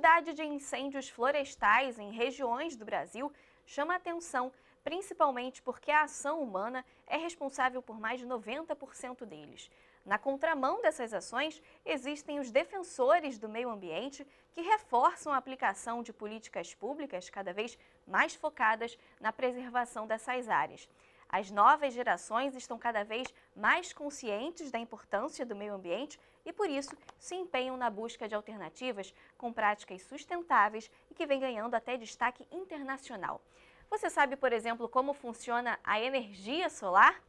quantidade de incêndios florestais em regiões do Brasil chama a atenção, principalmente porque a ação humana é responsável por mais de 90% deles. Na contramão dessas ações, existem os defensores do meio ambiente que reforçam a aplicação de políticas públicas cada vez mais focadas na preservação dessas áreas. As novas gerações estão cada vez mais conscientes da importância do meio ambiente e, por isso, se empenham na busca de alternativas com práticas sustentáveis e que vem ganhando até destaque internacional. Você sabe, por exemplo, como funciona a energia solar?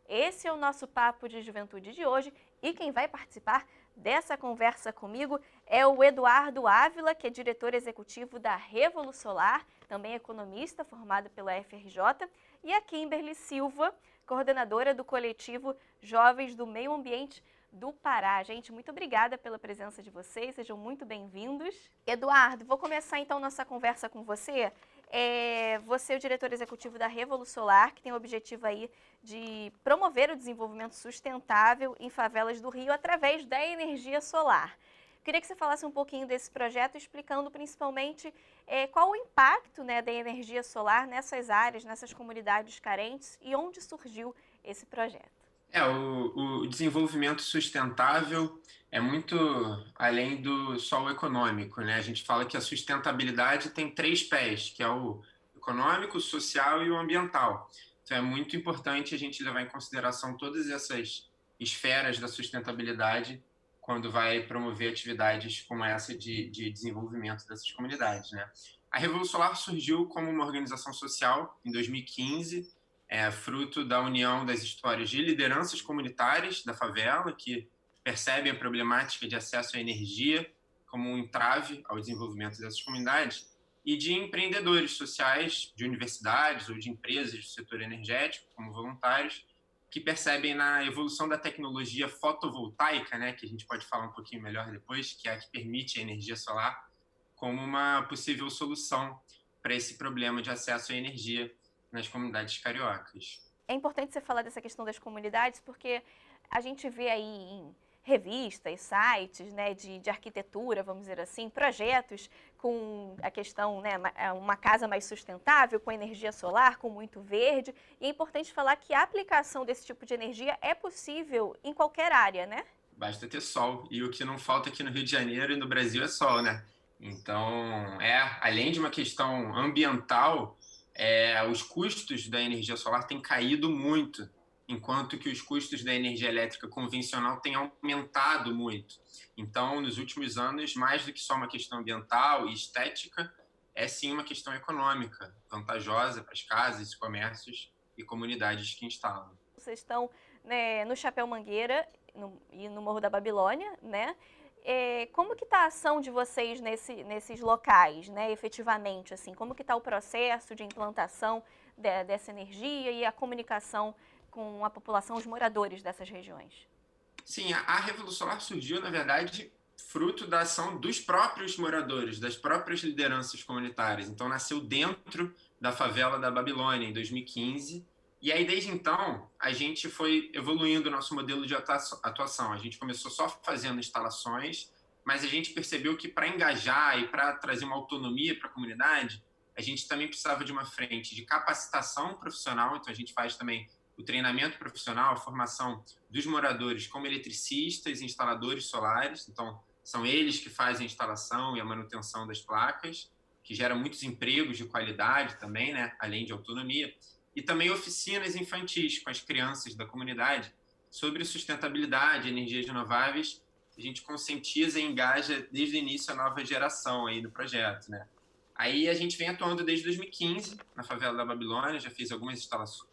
Esse é o nosso Papo de Juventude de hoje e quem vai participar dessa conversa comigo é o Eduardo Ávila, que é diretor executivo da Revolusolar, também economista formado pela FRJ, e a Kimberly Silva, coordenadora do coletivo Jovens do Meio Ambiente do Pará. Gente, muito obrigada pela presença de vocês, sejam muito bem-vindos. Eduardo, vou começar então nossa conversa com você. Você é o diretor executivo da Revolusolar, que tem o objetivo aí de promover o desenvolvimento sustentável em favelas do Rio através da energia solar. Queria que você falasse um pouquinho desse projeto, explicando principalmente qual o impacto, né, da energia solar nessas áreas, nessas comunidades carentes e onde surgiu esse projeto. O desenvolvimento sustentável é muito além do só o econômico, né? A gente fala que a sustentabilidade tem três pés, que é o econômico, o social e o ambiental. Então é muito importante a gente levar em consideração todas essas esferas da sustentabilidade quando vai promover atividades como essa de desenvolvimento dessas comunidades, né? A Revolução Solar surgiu como uma organização social em 2015, fruto da união das histórias de lideranças comunitárias da favela, que percebem a problemática de acesso à energia como um entrave ao desenvolvimento dessas comunidades, e de empreendedores sociais, de universidades ou de empresas do setor energético, como voluntários, que percebem na evolução da tecnologia fotovoltaica, né, que a gente pode falar um pouquinho melhor depois, que é a que permite a energia solar, como uma possível solução para esse problema de acesso à energia nas comunidades cariocas. É importante você falar dessa questão das comunidades, porque a gente vê aí em revistas, sites, né, de arquitetura, vamos dizer assim, projetos com a questão, né, uma casa mais sustentável, com energia solar, com muito verde. E é importante falar que a aplicação desse tipo de energia é possível em qualquer área, né? Basta ter sol. E o que não falta aqui no Rio de Janeiro e no Brasil é sol, né? Então, além de uma questão ambiental, os custos da energia solar têm caído muito, enquanto que os custos da energia elétrica convencional têm aumentado muito. Então, nos últimos anos, mais do que só uma questão ambiental e estética, é sim uma questão econômica, vantajosa para as casas, comércios e comunidades que instalam. Vocês estão, né, no Chapéu Mangueira e no Morro da Babilônia, né? Como que está a ação de vocês nesses locais, né, efetivamente, assim? Como que está o processo de implantação dessa energia e a comunicação com a população, os moradores dessas regiões? Sim, a Revolução Solar surgiu, na verdade, fruto da ação dos próprios moradores, das próprias lideranças comunitárias. Então, nasceu dentro da favela da Babilônia, em 2015. E aí, desde então, a gente foi evoluindo o nosso modelo de atuação. A gente começou só fazendo instalações, mas a gente percebeu que para engajar e para trazer uma autonomia para a comunidade, a gente também precisava de uma frente de capacitação profissional. Então, a gente faz também o treinamento profissional, a formação dos moradores como eletricistas e instaladores solares. Então, são eles que fazem a instalação e a manutenção das placas, que gera muitos empregos de qualidade também, né? Além de autonomia. E também oficinas infantis com as crianças da comunidade sobre sustentabilidade, energias renováveis. A gente conscientiza e engaja desde o início a nova geração aí do projeto, né? Aí a gente vem atuando desde 2015 na favela da Babilônia, já fiz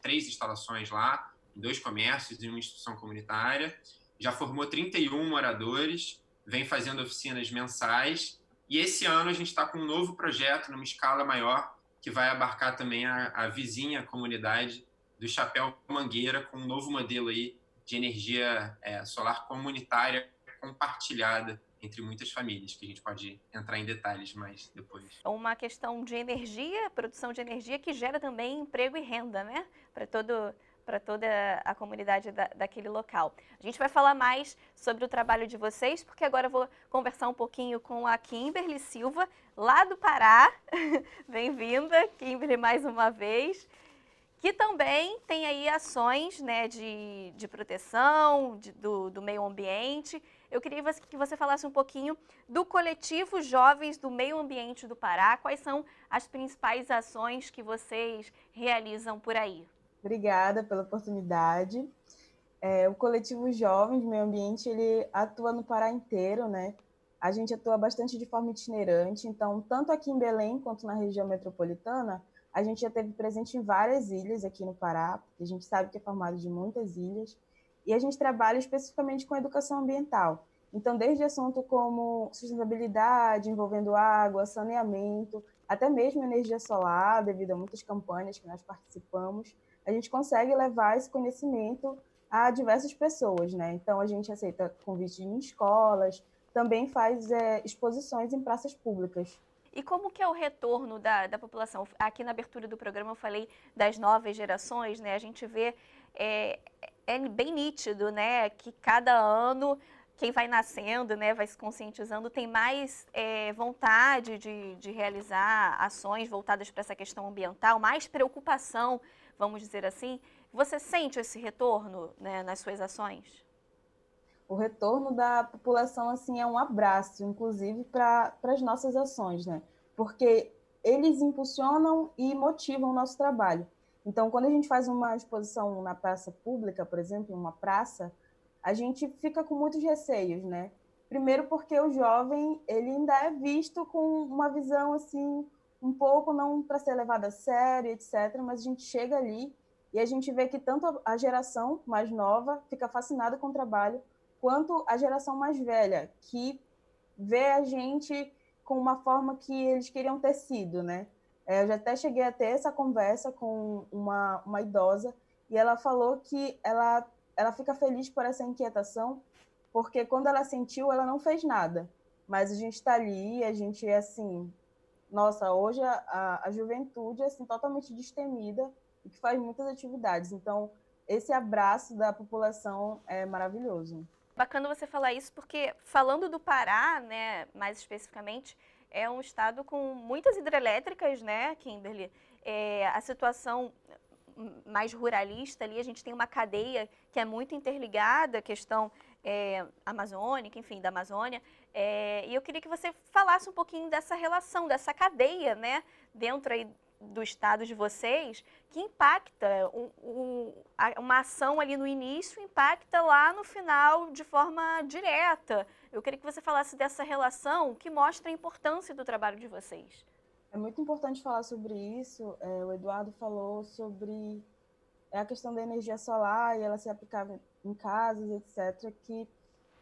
três instalações lá, em 2 comércios e uma instituição comunitária, já formou 31 moradores, vem fazendo oficinas mensais, e esse ano a gente está com um novo projeto numa escala maior, que vai abarcar também a vizinha comunidade do Chapéu Mangueira, com um novo modelo aí de energia solar comunitária compartilhada entre muitas famílias, que a gente pode entrar em detalhes mais depois. É uma questão de energia, produção de energia que gera também emprego e renda, né? para toda a comunidade daquele local. A gente vai falar mais sobre o trabalho de vocês, porque agora eu vou conversar um pouquinho com a Kimberly Silva, lá do Pará. Bem-vinda, Kimberly, mais uma vez. Que também tem aí ações, né, de proteção do meio ambiente. Eu queria que você falasse um pouquinho do coletivo Jovens do Meio Ambiente do Pará. Quais são as principais ações que vocês realizam por aí? Obrigada pela oportunidade. O coletivo Jovens do Meio Ambiente, ele atua no Pará inteiro, né? A gente atua bastante de forma itinerante, então, tanto aqui em Belém quanto na região metropolitana, a gente já esteve presente em várias ilhas aqui no Pará, porque a gente sabe que é formado de muitas ilhas, e a gente trabalha especificamente com educação ambiental. Então, desde assunto como sustentabilidade, envolvendo água, saneamento, até mesmo energia solar, devido a muitas campanhas que nós participamos, a gente consegue levar esse conhecimento a diversas pessoas, né? Então, a gente aceita convites em escolas, também faz exposições em praças públicas. E como que é o retorno da população? Aqui na abertura do programa eu falei das novas gerações, né? A gente vê, é bem nítido, né? Que cada ano, quem vai nascendo, né? Vai se conscientizando, tem mais vontade de realizar ações voltadas para essa questão ambiental, mais preocupação, vamos dizer assim. Você sente esse retorno, né, nas suas ações? O retorno da população assim é um abraço, inclusive para as nossas ações, né? Porque eles impulsionam e motivam o nosso trabalho. Então, quando a gente faz uma exposição na praça pública, por exemplo, em uma praça, a gente fica com muitos receios, né? Primeiro porque o jovem, ele ainda é visto com uma visão assim um pouco não para ser levado a sério, etc, mas a gente chega ali e a gente vê que tanto a geração mais nova fica fascinada com o trabalho, quanto a geração mais velha, que vê a gente com uma forma que eles queriam ter sido, né? Eu já até cheguei a ter essa conversa com uma idosa, e ela falou que ela fica feliz por essa inquietação, porque quando ela sentiu, ela não fez nada. Mas a gente está ali, a gente é assim... Nossa, hoje a juventude é assim, totalmente destemida e que faz muitas atividades. Então, esse abraço da população é maravilhoso. Bacana você falar isso, porque falando do Pará, né, mais especificamente, é um estado com muitas hidrelétricas, né, Kimberly? A situação mais ruralista ali, a gente tem uma cadeia que é muito interligada, a questão amazônica, enfim, da Amazônia. E eu queria que você falasse um pouquinho dessa relação, dessa cadeia, né, dentro aí do estado de vocês, que impacta uma ação ali no início, impacta lá no final de forma direta. Eu queria que você falasse dessa relação que mostra a importância do trabalho de vocês. É muito importante falar sobre isso. O Eduardo falou sobre a questão da energia solar e ela ser aplicável em casas, etc., que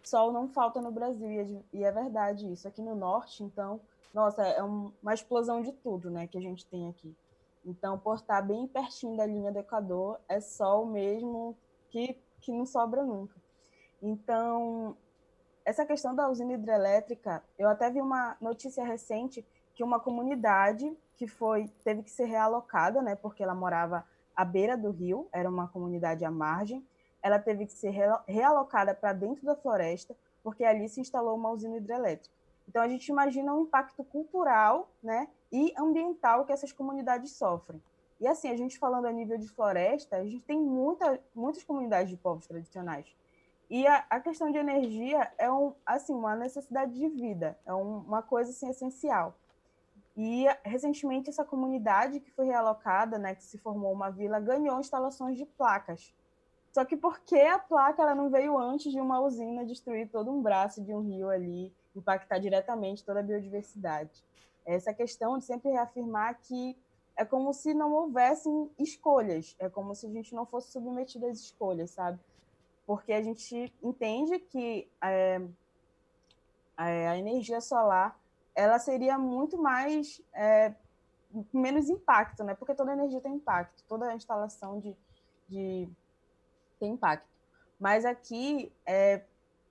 sol não falta no Brasil, e é verdade isso. Aqui no norte, então, nossa, é uma explosão de tudo, né, que a gente tem aqui. Então, por estar bem pertinho da linha do Equador, é sol mesmo que não sobra nunca. Então, essa questão da usina hidrelétrica, eu até vi uma notícia recente que uma comunidade que teve que ser realocada, né, porque ela morava à beira do rio, era uma comunidade à margem, ela teve que ser realocada para dentro da floresta, porque ali se instalou uma usina hidrelétrica. Então, a gente imagina o impacto cultural, né, e ambiental que essas comunidades sofrem. E assim, a gente falando a nível de floresta, a gente tem muitas comunidades de povos tradicionais. E a questão de energia é assim, uma necessidade de vida, é uma coisa assim, essencial. E recentemente essa comunidade que foi realocada, né, que se formou uma vila, ganhou instalações de placas. Só que por que a placa ela não veio antes de uma usina destruir todo um braço de um rio ali, impactar diretamente toda a biodiversidade? Essa questão de sempre reafirmar que é como se não houvessem escolhas, é como se a gente não fosse submetido às escolhas, sabe? Porque a gente entende que a energia solar ela seria muito mais menos impacto, né? Porque toda energia tem impacto, toda instalação tem impacto. Mas aqui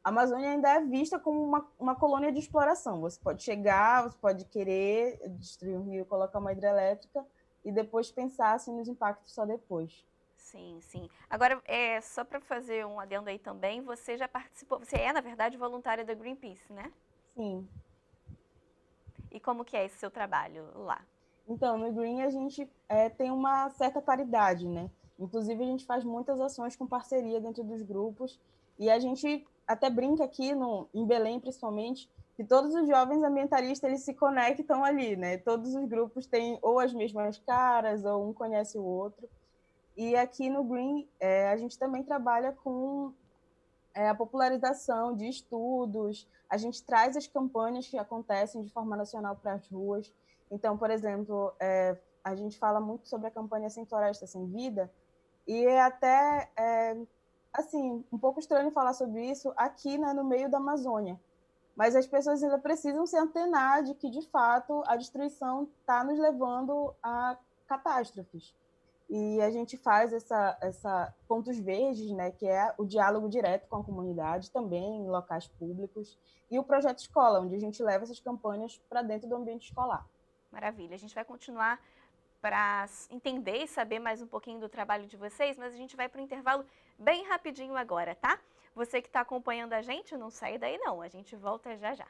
a Amazônia ainda é vista como uma colônia de exploração. Você pode chegar, você pode querer destruir um rio, colocar uma hidrelétrica e depois pensar assim, nos impactos só depois. Sim, sim. Agora, só para fazer um adendo aí também, você já participou, você é, na verdade, voluntária da Greenpeace, né? Sim. E como que é esse seu trabalho lá? Então, no Green a gente tem uma certa paridade, né? Inclusive, a gente faz muitas ações com parceria dentro dos grupos e a gente até brinca aqui em Belém, principalmente, que todos os jovens ambientalistas eles se conectam ali, né? Todos os grupos têm ou as mesmas caras ou um conhece o outro. E aqui no Green a gente também trabalha com a popularização de estudos, a gente traz as campanhas que acontecem de forma nacional para as ruas. Então, por exemplo, a gente fala muito sobre a campanha Sem Floresta, Sem Vida, e é até, assim, um pouco estranho falar sobre isso aqui, né, no meio da Amazônia. Mas as pessoas ainda precisam se antenar de que, de fato, a destruição está nos levando a catástrofes. E a gente faz essa pontos verdes, né, que é o diálogo direto com a comunidade, também em locais públicos, e o projeto escola, onde a gente leva essas campanhas para dentro do ambiente escolar. Maravilha. A gente vai continuar para entender e saber mais um pouquinho do trabalho de vocês, mas a gente vai para o intervalo bem rapidinho agora, tá? Você que está acompanhando a gente, não sai daí não, a gente volta já já.